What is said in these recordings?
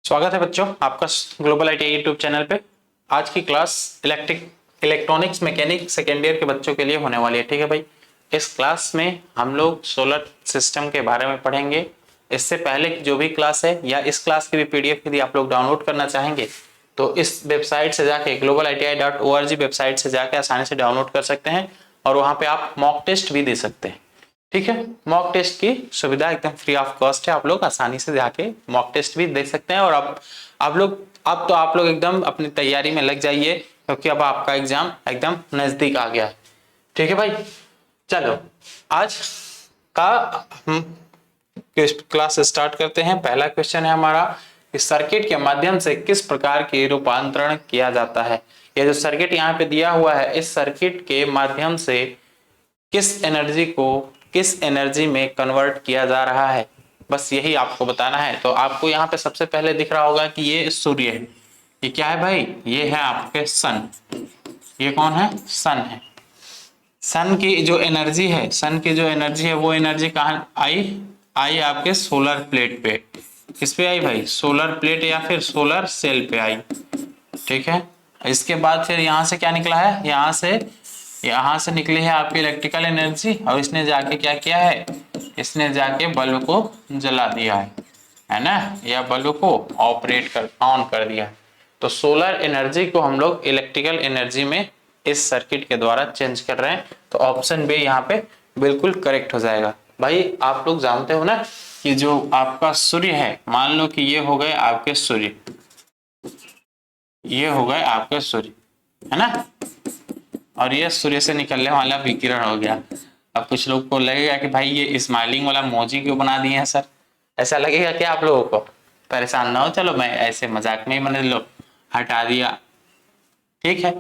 स्वागत है बच्चों आपका ग्लोबल आईटीआई यूट्यूब चैनल पे। आज की class electronics mechanic second year के बच्चों के लिए होने वाली है। ठीक है भाई, इस क्लास में हम लोग सोलर सिस्टम के बारे में पढ़ेंगे। इससे पहले की जो भी क्लास है या इस क्लास की भी पीडीएफ यदि आप लोग डाउनलोड करना चाहेंगे तो इस वेबसाइट से जाके globaliti.org वेबसाइट से जाके आसानी से डाउनलोड कर सकते हैं और वहां पे आप मॉक टेस्ट भी दे सकते हैं। ठीक है, मॉक टेस्ट की सुविधा एकदम फ्री ऑफ कॉस्ट है, आप लोग आसानी से जाके मॉक टेस्ट भी दे सकते हैं। और अब आप लोग एकदम अपनी तैयारी में लग जाइए क्योंकि अब आपका एग्जाम एकदम नजदीक आ गया है। ठीक है भाई, चलो आज का हम क्लास स्टार्ट करते हैं। पहला क्वेश्चन है हमारा, इस सर्किट के माध्यम से किस प्रकार की रूपांतरण किया जाता है। ये जो सर्किट यहाँ पे दिया हुआ है, इस सर्किट के माध्यम से किस एनर्जी को किस एनर्जी में कन्वर्ट किया जा रहा है, बस यही आपको बताना है। तो आपको यहाँ पे सबसे पहले दिख रहा होगा कि ये सूर्य है। ये क्या है भाई? ये है आपके सन। ये कौन है? सन है। सन की जो एनर्जी है, सन की जो एनर्जी है वो एनर्जी कहाँ आई? आई आपके सोलर प्लेट पे। किस पे आई भाई? सोलर प्लेट या फिर सोलर सेल पे आई। ठीक है, इसके बाद फिर यहाँ से क्या निकला है? यहाँ से निकली है आपकी इलेक्ट्रिकल एनर्जी और इसने जाके क्या किया है? इसने जाके बल्ब को जला दिया है ना, या बल्ब को ऑन कर दिया है। तो सोलर एनर्जी को हम लोग इलेक्ट्रिकल एनर्जी में इस सर्किट के द्वारा चेंज कर रहे हैं। तो ऑप्शन बी यहाँ पे बिल्कुल करेक्ट हो जाएगा। भाई आप लोग जानते हो ना कि जो आपका सूर्य है, मान लो कि ये हो गए आपके सूर्य, ये हो गए आपके सूर्य, है ना, और ये सूर्य से निकलने वाला विकिरण हो गया। अब कुछ लोग को लगेगा कि भाई ये स्माइलिंग वाला मोजी क्यों बना दिए हैं सर, ऐसा लगेगा क्या आप लोगों को? परेशान ना हो, चलो मैं ऐसे मजाक में ही मान लो हटा दिया। ठीक है,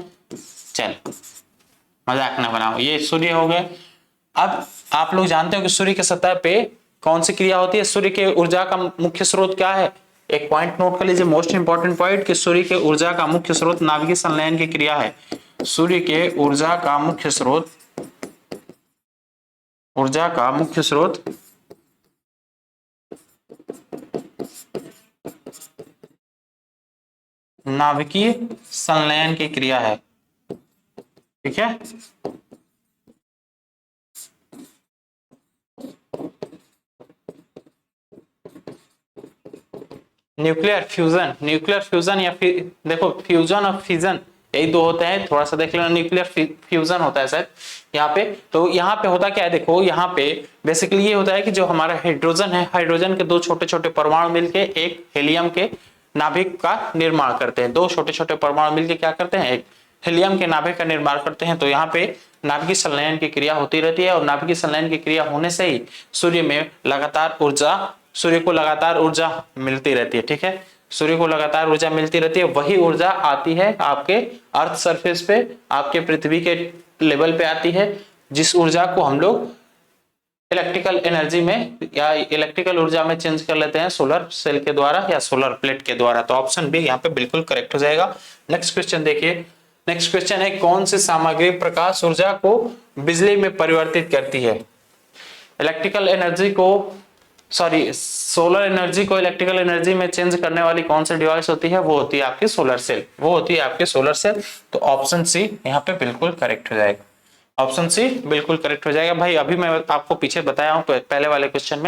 चल मजाक ना बनाओ, ये सूर्य हो गए। अब आप लोग जानते हो कि सूर्य की सतह पे कौन सी क्रिया होती है? सूर्य के ऊर्जा का मुख्य स्रोत क्या है? एक पॉइंट नोट कर लीजिए, मोस्ट इंपॉर्टेंट पॉइंट, कि सूर्य के ऊर्जा का मुख्य स्रोत नाभिकीय संलयन की क्रिया है। सूर्य के ऊर्जा का मुख्य स्रोत नाभिकीय संलयन की क्रिया है। ठीक है, न्यूक्लियर फ्यूजन या फिर देखो फ्यूजन और फिजन, यही दो होते हैं, थोड़ा सा देख लेना। न्यूक्लियर फ्यूजन होता है सर यहाँ पे। तो यहाँ पे होता क्या है, देखो यहाँ पे बेसिकली ये होता है कि जो हमारा हाइड्रोजन है, हाइड्रोजन के दो छोटे छोटे परमाणु मिलके एक हेलियम के नाभिक का निर्माण करते हैं। दो छोटे छोटे परमाणु मिलके क्या करते हैं? एक हेलियम के नाभिक का निर्माण करते हैं। तो यहाँ पे नाभिकीय संलयन की क्रिया होती रहती है और नाभिकीय संलयन की क्रिया होने से ही सूर्य को लगातार ऊर्जा मिलती रहती है। ठीक है, सूर्य को लगातार ऊर्जा मिलती रहती है, वही ऊर्जा आती है आपके अर्थ सरफेस पे, आपके पृथ्वी के लेवल पे आती है, जिस ऊर्जा को हम लोग इलेक्ट्रिकल एनर्जी में या इलेक्ट्रिकल ऊर्जा में चेंज कर लेते हैं सोलर सेल के द्वारा या सोलर प्लेट के द्वारा। तो ऑप्शन बी यहाँ पे बिल्कुल करेक्ट हो जाएगा। नेक्स्ट क्वेश्चन देखिए, नेक्स्ट क्वेश्चन है, कौन सी सामग्री प्रकाश ऊर्जा को बिजली में परिवर्तित करती है? इलेक्ट्रिकल एनर्जी को सोलर एनर्जी को इलेक्ट्रिकल एनर्जी में चेंज करने वाली कौन सी डिवाइस होती है? वो होती है आपकी सोलर सेल, वो होती है आपके सोलर सेल। तो ऑप्शन सी यहाँ पे बिल्कुल करेक्ट हो जाएगा। ऑप्शन सी बिल्कुल करेक्ट हो जाएगा। भाई अभी मैं आपको पीछे बताया हूँ पहले वाले क्वेश्चन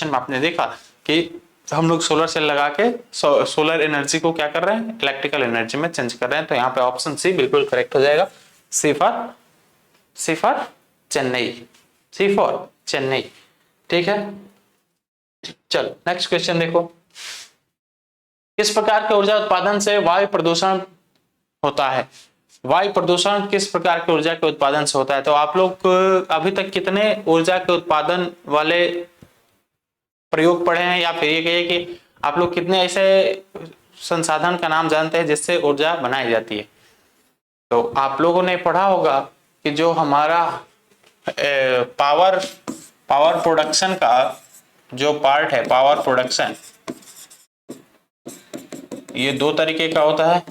में आपने देखा कि हम लोग सोलर सेल लगा के सोलर एनर्जी को क्या कर रहे हैं? इलेक्ट्रिकल एनर्जी में चेंज कर रहे हैं। तो यहाँ पे ऑप्शन सी बिल्कुल करेक्ट हो जाएगा। C for Chennai, C for Chennai. ठीक है, चलो नेक्स्ट क्वेश्चन देखो, किस प्रकार के ऊर्जा उत्पादन से वायु प्रदूषण होता है? वायु प्रदूषण किस प्रकार के ऊर्जा के उत्पादन से होता है? तो आप लोग अभी तक कितने ऊर्जा के उत्पादन वाले प्रयोग पढ़े हैं, या फिर ये कहिए कि आप लोग कितने ऐसे संसाधन का नाम जानते हैं जिससे ऊर्जा बनाई जाती है? तो आप लोगों ने पढ़ा होगा कि जो हमारा पावर प्रोडक्शन का जो पार्ट है, पावर प्रोडक्शन, ये दो तरीके का होता है।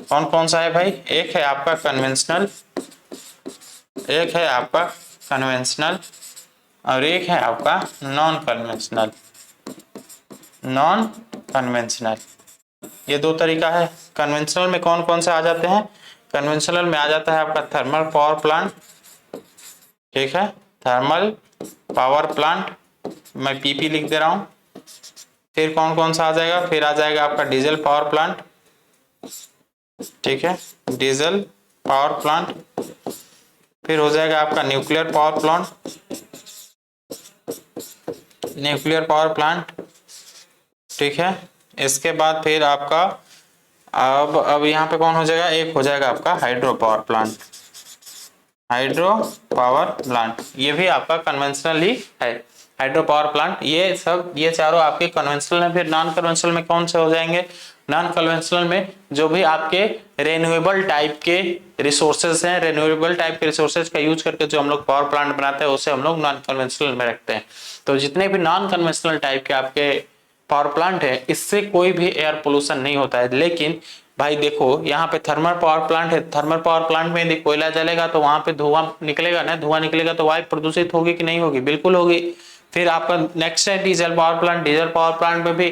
कौन कौन सा है भाई? एक है आपका कन्वेंशनल, और एक है आपका नॉन कन्वेंशनल। कन्वेंशनल। ये दो तरीका है। कन्वेंशनल में कौन कौन से आ जाते हैं? कन्वेंशनल में आ जाता है आपका थर्मल पावर प्लांट, ठीक है, थर्मल पावर प्लांट, मैं पीपी लिख दे रहा हूं। फिर कौन कौन सा आ जाएगा? फिर आ जाएगा आपका डीजल पावर प्लांट, ठीक है, डीजल पावर प्लांट। फिर हो जाएगा आपका nuclear power plant, nuclear power plant, ठीक है। इसके बाद फिर आपका अब यहाँ पे कौन हो जाएगा? एक हो जाएगा आपका hydro power plant, hydro power plant, ये भी आपका कन्वेंशनल ही है, हाइड्रो पावर प्लांट। ये सब, ये चारों आपके कन्वेंशनल है। फिर नॉन कन्वेंशनल में कौन से हो जाएंगे? नॉन कन्वेंशनल में जो भी आपके रेन्यूएबल टाइप के रिसोर्सेज हैं, रेन्यूएबल टाइप के रिसोर्सेज का यूज करके जो हम लोग पावर प्लांट बनाते हैं, उसे हम लोग नॉन कन्वेंशनल में रखते हैं। तो जितने भी नॉन कन्वेंशनल टाइप के आपके पावर प्लांट है, इससे कोई भी एयर पोल्यूशन नहीं होता है। लेकिन भाई देखो, यहाँ पे थर्मल पावर प्लांट है, थर्मल पावर प्लांट में यदि कोयला जलेगा तो वहां पे धुआं निकलेगा ना, धुआं निकलेगा तो वायु प्रदूषित होगी कि नहीं होगी? बिल्कुल होगी। फिर आपका नेक्स्ट है diesel power plant. Diesel power plant में भी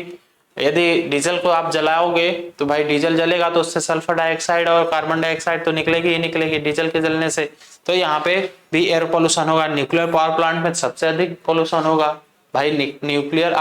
यदि डीजल को आप जलाओगे तो भाई डीजल जलेगा तो उससे सल्फर डाइऑक्साइड और कार्बन डाइऑक्साइड तो निकलेगी ही निकलेगी डीजल के जलने से, तो यहाँ पे भी एयर पोल्यूशन होगा। न्यूक्लियर पावर प्लांट में सबसे अधिक पोल्यूशन होगा भाई। न्यूक्लियर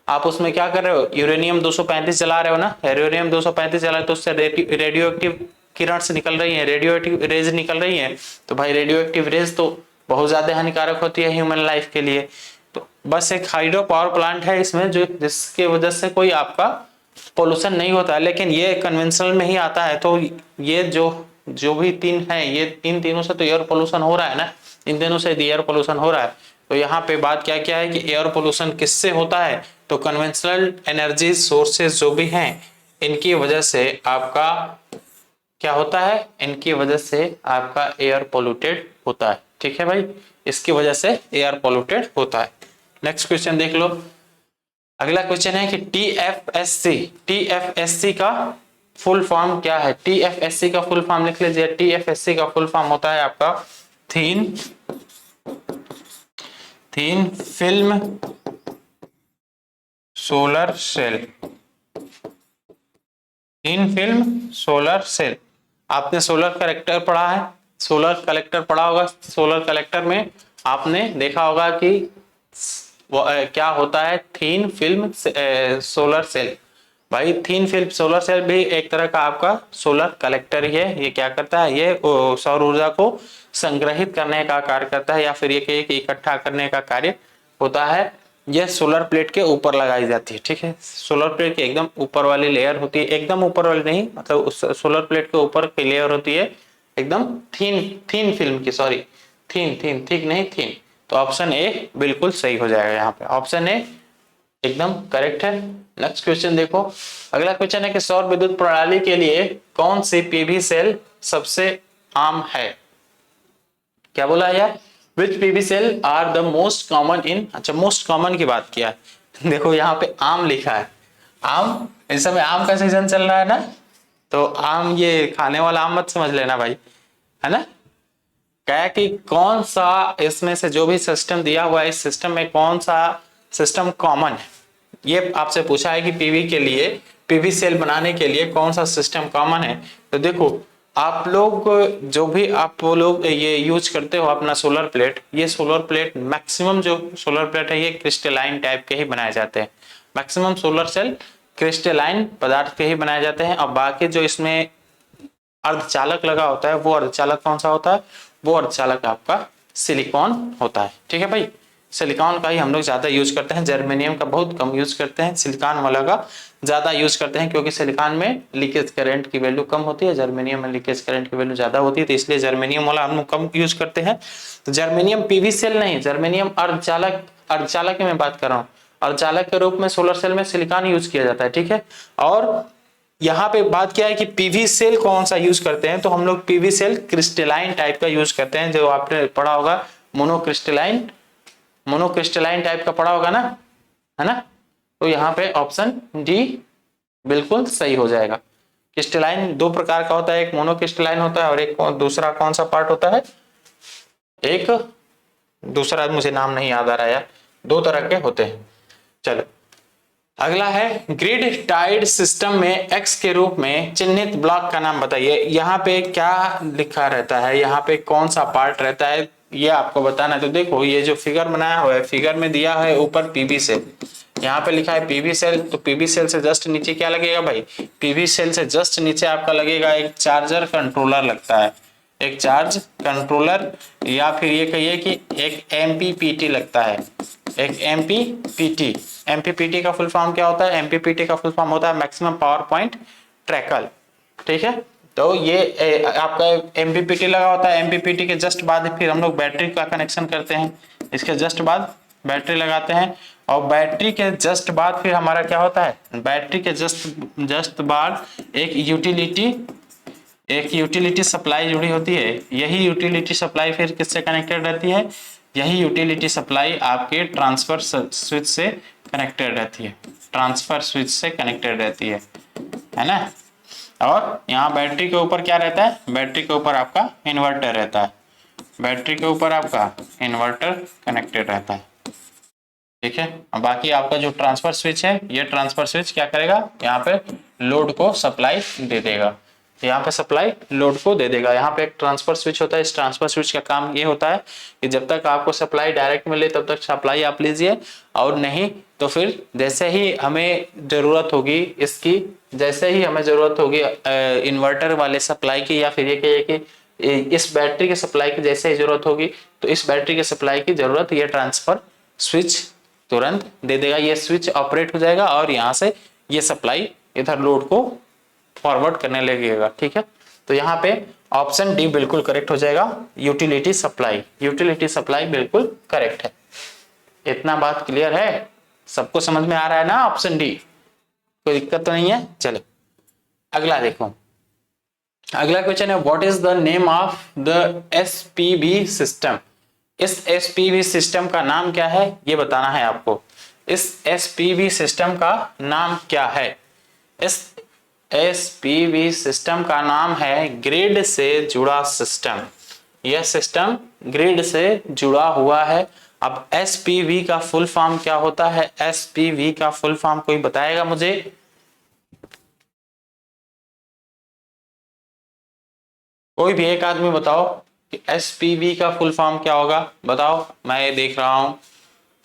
आप उसमें क्या कर रहे हो? यूरेनियम 235 जला रहे हो ना, यूरेनियम 235 जला, तो उससे रेडियो एक्टिव किरण से निकल रही है, रेडियो एक्टिव रेज निकल रही है। तो भाई रेडियो एक्टिव रेज तो बहुत ज्यादा हानिकारक होती है ह्यूमन लाइफ के लिए। तो बस एक हाइड्रो पावर प्लांट है इसमें, जो जिसके वजह से कोई आपका पोल्यूशन नहीं होता है, लेकिन ये कन्वेंशनल में ही आता है। तो ये जो भी तीन है, ये इन तीनों से तो एयर पोल्यूशन हो रहा है ना, इन तीनों से एयर पोल्यूशन हो रहा है। तो यहाँ पे बात क्या क्या है कि एयर पोल्यूशन किससे होता है? तो कन्वेंशनल एनर्जी सोर्सेज जो भी हैं, इनकी वजह से आपका क्या होता है? इनकी वजह से आपका एयर पोल्यूटेड होता है, ठीक है भाई, इसकी वजह से एयर पोल्यूटेड होता है। नेक्स्ट क्वेश्चन देख लो। अगला क्वेश्चन है कि टीएफएससी का फुल फॉर्म क्या है? टीएफएससी का फुल फॉर्म लिख लीजिए। टीएफएससी का फुल फॉर्म होता है आपका thin film solar cell, thin film solar cell. आपने सोलर कलेक्टर पढ़ा है, सोलर कलेक्टर पढ़ा होगा। सोलर कलेक्टर में आपने देखा होगा कि क्या होता है? Thin film solar cell. भाई थीन फिल्म सोलर सेल भी एक तरह का आपका सोलर कलेक्टर ही है। ये क्या करता है? ये सौर ऊर्जा को संग्रहित करने का कार्य करता है, या फिर ये कि इकट्ठा करने का कार्य होता है। यह सोलर प्लेट के ऊपर लगाई जाती है, ठीक है। सोलर प्लेट के एकदम ऊपर वाली लेयर होती है, एकदम ऊपर वाली नहीं, मतलब उस सोलर प्लेट के ऊपर की लेयर होती है एकदम थीन फिल्म की, सॉरी थीन थिक नहीं, थीन। तो ऑप्शन ए बिल्कुल सही हो जाएगा, यहाँ पे ऑप्शन ए एकदम करेक्ट है। नेक्स्ट क्वेश्चन देखो। अगला क्वेश्चन है कि सौर विद्युत प्रणाली के लिए कौन सी पीवी सेल सबसे आम है? क्या बोला यार? Which PV cell are the most common in, अच्छा मोस्ट कॉमन की बात किया है। देखो यहाँ पे आम लिखा है, आम, इस समय आम का सीजन चल रहा है ना, तो आम ये खाने वाला आम मत समझ लेना भाई, है ना। क्या कि कौन सा इसमें से जो भी सिस्टम दिया हुआ है, इस सिस्टम में कौन सा सिस्टम कॉमन है, ये आपसे पूछा है कि पीवी के लिए, पीवी सेल बनाने के लिए कौन सा सिस्टम कॉमन है। तो देखो आप लोग जो भी आप लोग ये यूज करते हो अपना सोलर प्लेट, ये सोलर प्लेट मैक्सिमम जो सोलर प्लेट है ये क्रिस्टलाइन टाइप के ही बनाए जाते हैं। मैक्सिमम सोलर सेल क्रिस्टलाइन पदार्थ के ही बनाए जाते हैं। और बाकी जो इसमें अर्धचालक लगा होता है, वो अर्धचालक कौन सा होता है? वो अर्धचालक आपका सिलिकॉन होता है, ठीक है भाई। सिलिकॉन का ही हम लोग ज्यादा यूज करते हैं, जर्मेनियम का बहुत कम यूज करते हैं, सिलिकॉन वाला का ज्यादा यूज करते हैं, क्योंकि सिलिकॉन में लीकेज करंट की वैल्यू कम होती है, जर्मेनियम में लीकेज करंट की वैल्यू ज्यादा होती है, तो इसलिए जर्मेनियम वाला हम लोग कम यूज करते हैं। तो जर्मेनियम पीवी सेल नहीं, जर्मेनियम अर्धचालक, अर्धचालक की मैं बात कर रहा हूँ, अर्धचालक के रूप में सोलर सेल में सिलिकॉन यूज किया जाता है, ठीक है। और यहाँ पे बात क्या है कि पीवी सेल कौन सा यूज करते हैं, तो हम लोग पीवी सेल क्रिस्टलाइन टाइप का यूज करते हैं, जो आपने पढ़ा होगा मोनोक्रिस्टलाइन, मोनोक्रिस्टलाइन टाइप का पढ़ा होगा ना, है ना। तो यहाँ पे ऑप्शन डी बिल्कुल सही हो जाएगा। क्रिस्टलाइन दो प्रकार का होता है, एक मोनोक्रिस्टलाइन होता है और एक दूसरा कौन सा पार्ट होता है? एक दूसरा मुझे नाम नहीं याद आ रहा है, दो तरह के होते हैं। चलो अगला है ग्रिड टाइड सिस्टम में एक्स के रूप में चिन्हित ब्लॉक का नाम बताइए। यहाँ पे क्या लिखा रहता है, यहाँ पे कौन सा पार्ट रहता है ये आपको बताना है। तो देखो ये जो फिगर बनाया हुआ है, फिगर में दिया है ऊपर पीवी सेल, यहाँ पे लिखा है पीवी सेल, तो पीवी सेल से जस्ट नीचे क्या लगेगा भाई, पीवी सेल से जस्ट नीचे आपका लगेगा एक चार्जर कंट्रोलर लगता है, एक चार्ज कंट्रोलर, या फिर ये कहिए कि एक एमपीपीटी लगता है, एक एमपीपीटी। एमपीपीटी का फुल फॉर्म क्या होता है, एमपीपीटी का फुल फॉर्म होता है मैक्सिमम पावर पॉइंट ट्रैकर, ठीक है। तो ये आपका एमपीपीटी लगा होता है, एमपीपीटी के जस्ट बाद फिर हम लोग बैटरी का कनेक्शन करते हैं, इसके जस्ट बाद बैटरी लगाते हैं, और बैटरी के जस्ट बाद फिर हमारा क्या होता है, बैटरी के जस्ट बाद एक यूटिलिटी सप्लाई जुड़ी होती है। यही यूटिलिटी सप्लाई फिर किससे कनेक्टेड रहती है, यही यूटिलिटी सप्लाई आपके ट्रांसफर स्विच से कनेक्टेड रहती है, ट्रांसफर स्विच से कनेक्टेड रहती है ना। और यहाँ बैटरी के ऊपर क्या रहता है, बैटरी के ऊपर आपका इन्वर्टर रहता है, बैटरी के ऊपर आपका इन्वर्टर कनेक्टेड रहता है, ठीक है। अब बाकी आपका जो ट्रांसफर स्विच है, ये ट्रांसफर स्विच क्या करेगा, यहाँ पे लोड को सप्लाई दे देगा, यहाँ पे सप्लाई लोड को दे देगा। यहाँ पे एक ट्रांसफर स्विच होता है, इस ट्रांसफर स्विच का काम ये होता है कि जब तक आपको सप्लाई डायरेक्ट मिले तब तक सप्लाई आप लीजिए, और नहीं तो फिर जैसे ही हमें जरूरत होगी इसकी, जैसे ही हमें जरूरत होगी इन्वर्टर वाले सप्लाई की, या फिर ये कहिए कि इस बैटरी के सप्लाई की जैसे ही जरूरत होगी, तो इस बैटरी के सप्लाई की जरूरत ये ट्रांसफर स्विच तुरंत दे देगा, ये स्विच ऑपरेट हो जाएगा और यहाँ से ये सप्लाई इधर लोड को फॉरवर्ड करने लगेगा, ठीक है। तो यहाँ पे ऑप्शन डी बिल्कुल करेक्ट हो जाएगा, यूटिलिटी सप्लाई, यूटिलिटी सप्लाई बिल्कुल करेक्ट है। इतना बात क्लियर है, सबको समझ में आ रहा है ना, ऑप्शन डी, कोई दिक्कत तो नहीं है। चलो अगला देखो, अगला क्वेश्चन है what is the name of the SPV system. इस एसपीवी सिस्टम का नाम क्या है ये बताना है आपको। इस एसपीवी सिस्टम का नाम क्या है, इस एसपीवी सिस्टम का नाम है ग्रिड से जुड़ा सिस्टम। यह सिस्टम ग्रिड से जुड़ा हुआ है। अब एसपीवी का फुल फॉर्म क्या होता है, एसपीवी का फुल फॉर्म कोई बताएगा मुझे, कोई भी एक आदमी बताओ कि एसपीवी का फुल फॉर्म क्या होगा, बताओ, मैं ये देख रहा हूं,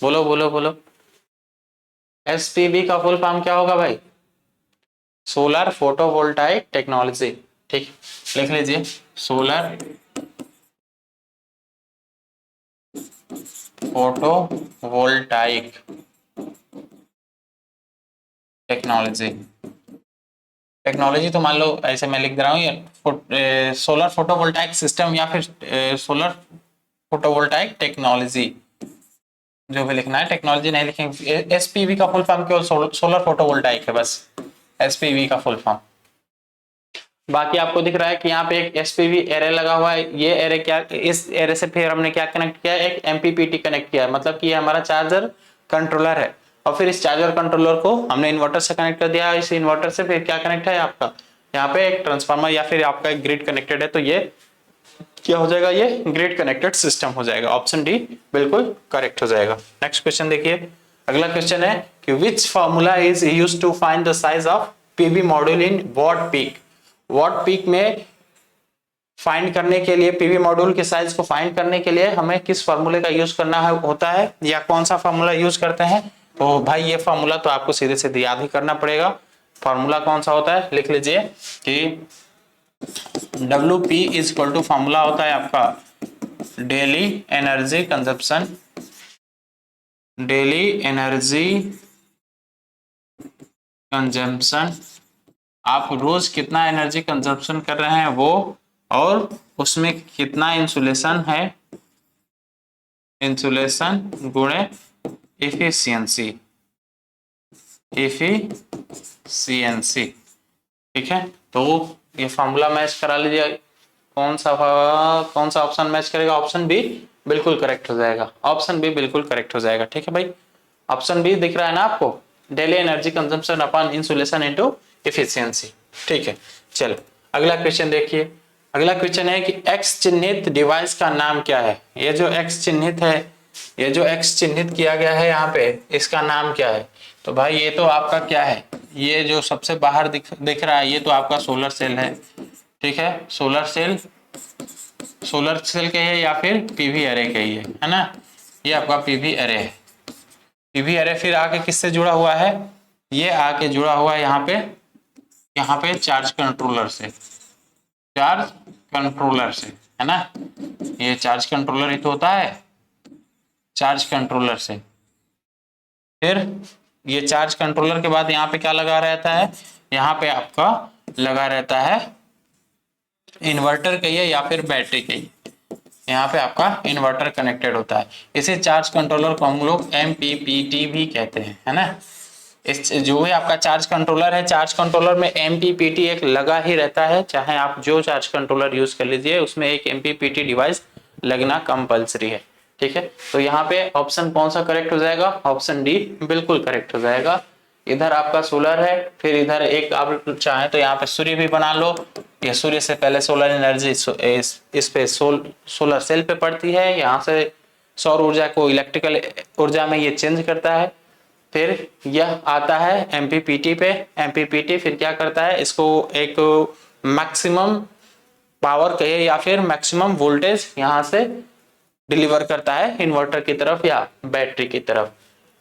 बोलो बोलो बोलो। एसपीवी का फुल फॉर्म क्या होगा भाई, सोलर फोटोवोल्टाइक टेक्नोलॉजी, ठीक, लिख लीजिए सोलर फोटोवोल्टाइक टेक्नोलॉजी। टेक्नोलॉजी तो मान लो ऐसे मैं लिख दे रहा हूँ, ये सोलर फोटोवोल्टाइक सिस्टम या फिर सोलर फोटोवोल्टाइक टेक्नोलॉजी, जो भी लिखना है, टेक्नोलॉजी नहीं लिखेंगे। एसपीवी का फुल फॉर्म केवल सोलर फोटोवोल्टाइक है, बस एसपीवी का फुल फॉर्म। बाकी आपको दिख रहा है कि यहाँ पे एक एसपीवी एरे लगा हुआ है, ये एरे क्या, इस एरे से फिर हमने क्या कनेक्ट किया, एक एमपीपीटी कनेक्ट किया, मतलब कि ये हमारा चार्जर कंट्रोलर है, और फिर इस चार्जर कंट्रोलर को हमने इन्वर्टर से कनेक्ट कर दिया, इस इन्वर्टर से फिर क्या कनेक्ट है आपका, यहाँ पे एक ट्रांसफार्मर या फिर आपका एक ग्रिड कनेक्टेड है, तो ये क्या हो जाएगा, ये ग्रिड कनेक्टेड सिस्टम हो जाएगा। ऑप्शन डी बिल्कुल करेक्ट हो जाएगा। नेक्स्ट क्वेश्चन देखिए, अगला क्वेश्चन है कि which formula is used to find the size of PV module in watt peak. Watt peak में फाइंड करने के लिए, पीवी मॉड्यूल के साइज को फाइंड करने के लिए हमें किस फार्मूले का यूज करना है होता है, या कौन सा फार्मूला यूज करते हैं, तो भाई ये फार्मूला तो आपको सीधे सीधे याद ही करना पड़ेगा। फार्मूला कौन सा होता है, लिख लीजिए कि WP is equal to, formula होता है आपका daily energy consumption, daily energy consumption, आप रोज कितना एनर्जी कंजप्शन कर रहे हैं वो, और उसमें कितना इंसुलेशन है, इंसुलेशन गुणे एफिशिएंसी, एफिशिएंसी, ठीक है। तो ये फार्मूला मैच करा लीजिए, कौन सा ऑप्शन मैच करेगा, ऑप्शन बी बिल्कुल करेक्ट हो जाएगा, ऑप्शन बी बिल्कुल करेक्ट हो जाएगा, ठीक है भाई। ऑप्शन बी दिख रहा है ना आपको, daily energy consumption upon insolation into efficiency, ठीक है। चलो अगला क्वेश्चन देखिए, अगला क्वेश्चन है कि एक्स चिन्हित डिवाइस का नाम क्या है। ये जो एक्स चिन्हित है ये जो एक्स चिन्हित किया गया है यहाँ पे, इसका नाम क्या है? तो भाई ये तो आपका क्या है, ये जो सबसे बाहर दिख रहा है ये तो आपका सोलर सेल है, ठीक है। सोलर सेल कहिए या फिर पीवी अरे कहिए, है ना। ये आपका पीवी अरे है। पीवी अरे फिर आके किससे जुड़ा हुआ है? ये आके जुड़ा हुआ है यहाँ पे चार्ज कंट्रोलर से, चार्ज कंट्रोलर से, है ना। ये चार्ज कंट्रोलर ही तो होता है, चार्ज कंट्रोलर से। फिर ये चार्ज कंट्रोलर के बाद यहाँ पे क्या लगा रहता है? यहाँ पे आपका लगा रहता है इन्वर्टर कहिए या फिर बैटरी कहिए, यहाँ पे आपका इन्वर्टर कनेक्टेड होता है। इसे चार्ज कंट्रोलर को हम लोग एमपीपीटी भी कहते हैं, है ना। इस जो भी आपका चार्ज कंट्रोलर है, चार्ज कंट्रोलर में एमपीपीटी एक लगा ही रहता है, चाहे आप जो चार्ज कंट्रोलर यूज कर लीजिए उसमें एक एमपीपीटी डिवाइस लगना कंपलसरी है, ठीक है। तो यहाँ पे ऑप्शन कौन सा करेक्ट हो जाएगा? ऑप्शन डी बिल्कुल करेक्ट हो जाएगा। इधर आपका सोलर है, फिर इधर एक आप चाहे तो यहाँ पे सूर्य भी बना लो। ये सूर्य से पहले सोलर एनर्जी इस पे सोलर सेल पे पड़ती है, यहाँ से सौर ऊर्जा को इलेक्ट्रिकल ऊर्जा में ये चेंज करता है। फिर यह आता है एमपीपीटी पे, एमपीपीटी फिर क्या करता है, इसको एक मैक्सिमम पावर कहिए या फिर मैक्सिमम वोल्टेज यहाँ से डिलीवर करता है इन्वर्टर की तरफ या बैटरी की तरफ।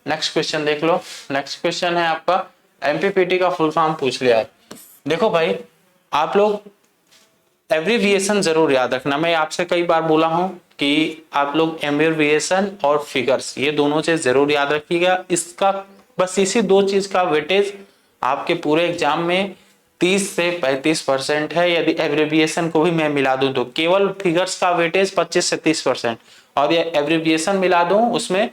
नेक्स्ट क्वेश्चन देख लो। नेक्स्ट क्वेश्चन है आपका, एमपीपीटी का फुल फॉर्म पूछ लिया है। देखो भाई, आप लोग एब्रिविएशन जरूर याद रखना। मैं आपसे कई बार बोला हूं कि आप लोग एब्रिविएशन और फिगर्स ये दोनों चीज जरूर याद रखिएगा। इसका बस इसी दो चीज का वेटेज आपके पूरे एग्जाम में 30 से 35% है। यदि एब्रिविएशन को भी मैं मिला दूं तो केवल फिगर्स का वेटेज 25 से 30%, और ये एब्रिविएशन मिला दूं उसमें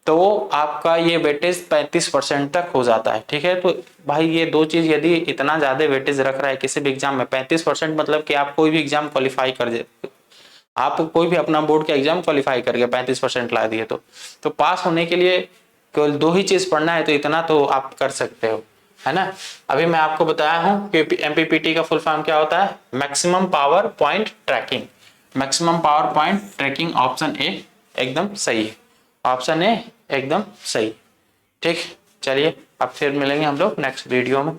तो आपका ये वेटेज 35% तक हो जाता है, ठीक है। तो भाई ये दो चीज यदि इतना ज्यादा वेटेज रख रहा है किसी भी एग्जाम में, 35% मतलब कि आप कोई भी एग्जाम क्वालिफाई कर दे, आप कोई भी अपना बोर्ड का एग्जाम क्वालिफाई करके 35% ला दिए तो पास होने के लिए केवल दो ही चीज पढ़ना है, तो इतना तो आप कर सकते हो, है ना। अभी मैं आपको बताया हूं कि एमपीपीटी का फुल फॉर्म क्या होता है, maximum power point tracking. Maximum power point tracking option A एकदम सही है, ऑप्शन ए एकदम सही, ठीक। चलिए अब फिर मिलेंगे हम लोग नेक्स्ट वीडियो में।